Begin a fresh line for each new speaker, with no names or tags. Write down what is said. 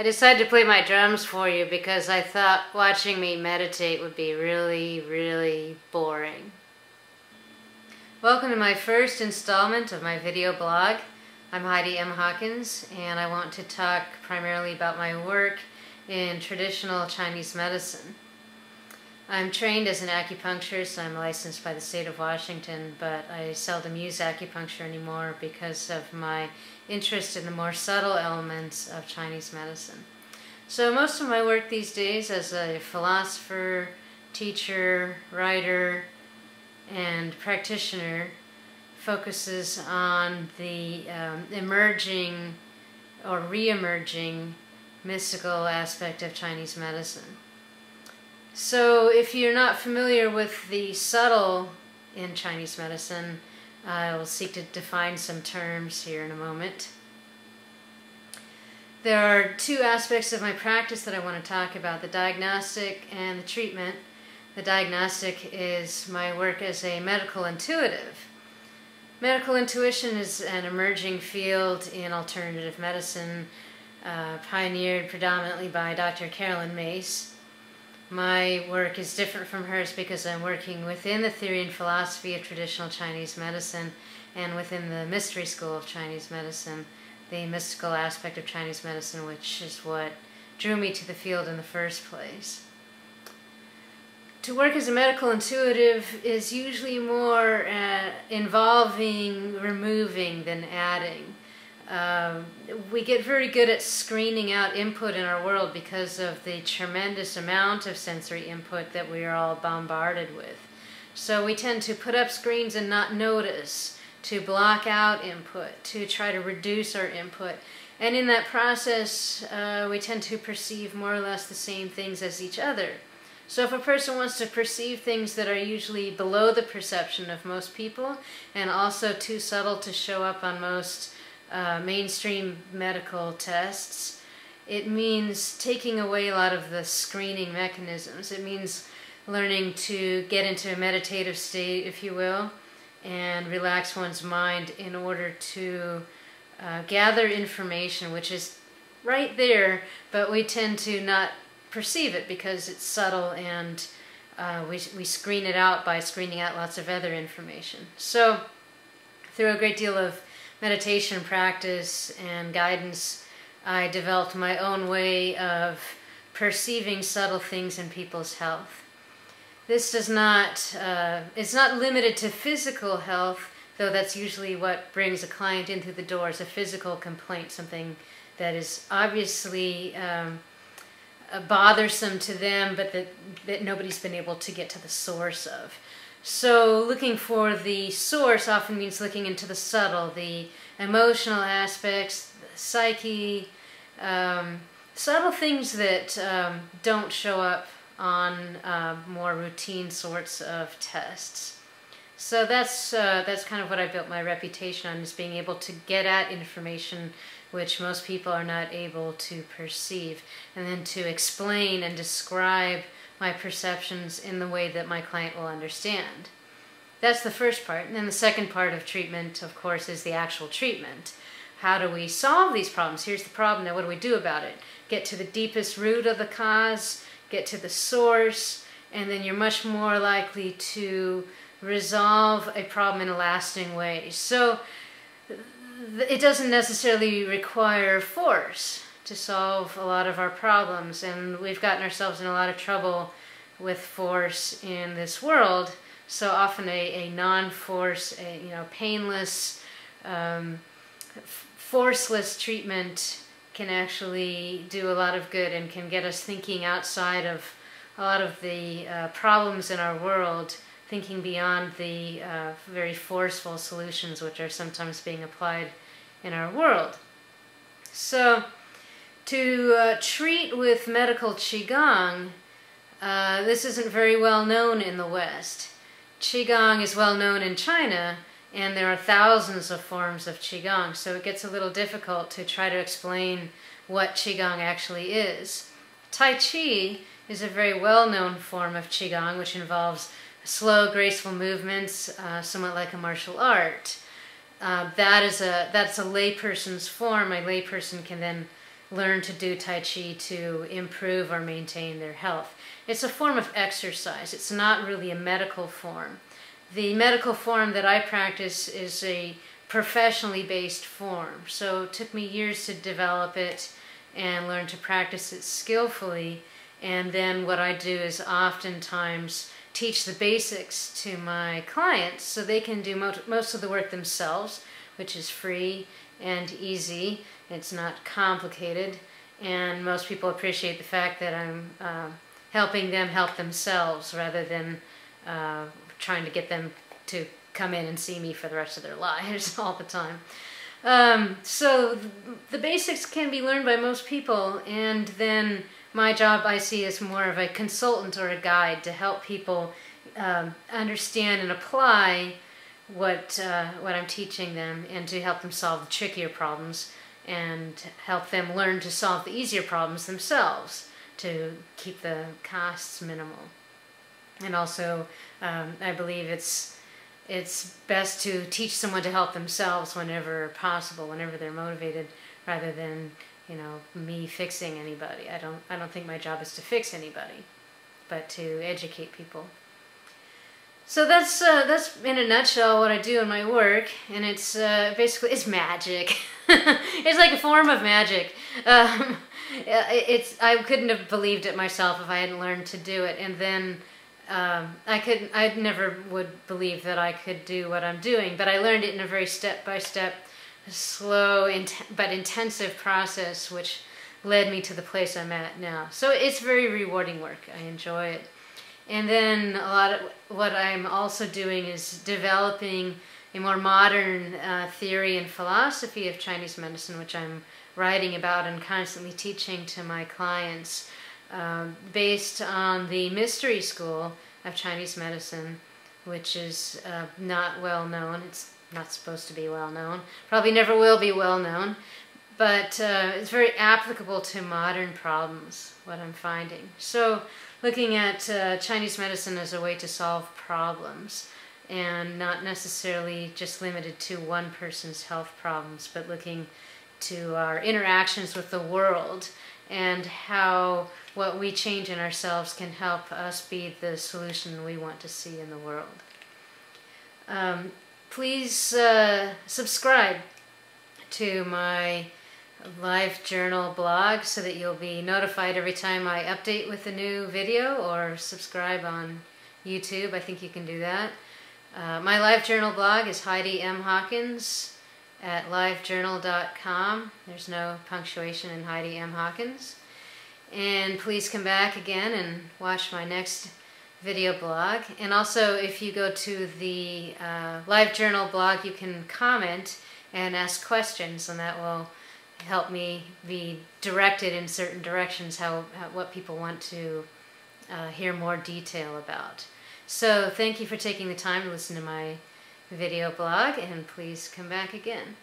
decided to play my drums for you because I thought watching me meditate would be really, really boring. Welcome to my first installment of my video blog. I'm Heidi M. Hawkins, and I want to talk primarily about my work in traditional Chinese medicine. I'm trained as an acupuncturist. I'm licensed by the state of Washington, but I seldom use acupuncture anymore because of my interest in the more subtle elements of Chinese medicine. So most of my work these days as a philosopher, teacher, writer, and practitioner focuses on the emerging or re-emerging mystical aspect of Chinese medicine. So if you're not familiar with the subtle in Chinese medicine, I will seek to define some terms here in a moment. There are two aspects of my practice that I want to talk about, the diagnostic and the treatment. The diagnostic is my work as a medical intuitive. Medical intuition is an emerging field in alternative medicine, pioneered predominantly by Dr. Carolyn Mace. My work is different from hers because I'm working within the theory and philosophy of traditional Chinese medicine and within the mystery school of Chinese medicine, the mystical aspect of Chinese medicine, which is what drew me to the field in the first place. To work as a medical intuitive is usually more involving removing than adding. We get very good at screening out input in our world because of the tremendous amount of sensory input that we are all bombarded with. So we tend to put up screens and not notice, to block out input, to try to reduce our input. And in that process, we tend to perceive more or less the same things as each other. So if a person wants to perceive things that are usually below the perception of most people and also too subtle to show up on most mainstream medical tests, it means taking away a lot of the screening mechanisms. It means learning to get into a meditative state, if you will, and relax one's mind in order to gather information, which is right there, but we tend to not perceive it because it's subtle, and we screen it out by screening out lots of other information. So through a great deal of meditation practice and guidance, I developed my own way of perceiving subtle things in people's health. This does not, it's not limited to physical health, though that's usually what brings a client in through the door, is a physical complaint, something that is obviously bothersome to them, but that nobody's been able to get to the source of. So looking for the source often means looking into the subtle, the emotional aspects, the psyche, subtle things that don't show up on more routine sorts of tests. So that's kind of what I built my reputation on, is being able to get at information which most people are not able to perceive, and then to explain and describe my perceptions in the way that my client will understand. That's the first part. And then the second part of treatment, of course, is the actual treatment. How do we solve these problems? Here's the problem, now what do we do about it? Get to the deepest root of the cause, get to the source, and then you're much more likely to resolve a problem in a lasting way. So it doesn't necessarily require force to solve a lot of our problems, and we've gotten ourselves in a lot of trouble with force in this world. So often a non-force, painless, forceless treatment can actually do a lot of good and can get us thinking outside of a lot of the problems in our world, thinking beyond the very forceful solutions which are sometimes being applied in our world. So to treat with medical Qigong, this isn't very well known in the West. Qigong is well known in China, and there are thousands of forms of Qigong, so it gets a little difficult to try to explain what Qigong actually is. Tai Chi is a very well-known form of Qigong, which involves slow, graceful movements, somewhat like a martial art. That's a layperson's form. A layperson can then learn to do Tai Chi to improve or maintain their health. It's a form of exercise. It's not really a medical form. The medical form that I practice is a professionally based form. So it took me years to develop it and learn to practice it skillfully. And then what I do is oftentimes teach the basics to my clients so they can do most of the work themselves, which is free and easy. It's not complicated, and most people appreciate the fact that I'm helping them help themselves rather than trying to get them to come in and see me for the rest of their lives all the time. So the basics can be learned by most people, and then my job I see as more of a consultant or a guide to help people understand and apply what I'm teaching them, and to help them solve the trickier problems and help them learn to solve the easier problems themselves to keep the costs minimal. And also, I believe it's best to teach someone to help themselves whenever possible, whenever they're motivated, rather than, you know, me fixing anybody. I don't think my job is to fix anybody, but to educate people. So that's in a nutshell what I do in my work, and it's basically, it's magic. It's like a form of magic. I couldn't have believed it myself if I hadn't learned to do it, and then I never would believe that I could do what I'm doing, but I learned it in a very step-by-step, slow but intensive process, which led me to the place I'm at now. So it's very rewarding work. I enjoy it. And then a lot of what I'm also doing is developing a more modern theory and philosophy of Chinese medicine, which I'm writing about and constantly teaching to my clients, based on the mystery school of Chinese medicine, which is not well known. It's not supposed to be well known. Probably never will be well known. But it's very applicable to modern problems, what I'm finding. So looking at Chinese medicine as a way to solve problems, and not necessarily just limited to one person's health problems, but looking to our interactions with the world and how what we change in ourselves can help us be the solution we want to see in the world. Please subscribe to my live journal blog so that you'll be notified every time I update with a new video, or subscribe on YouTube. I think you can do that. My live journal blog is Heidi M. Hawkins at livejournal.com. There's no punctuation in Heidi M. Hawkins. And please come back again and watch my next video blog. And also, if you go to the live journal blog, you can comment and ask questions, and that will help me be directed in certain directions, what people want to hear more detail about. So thank you for taking the time to listen to my video blog, and please come back again.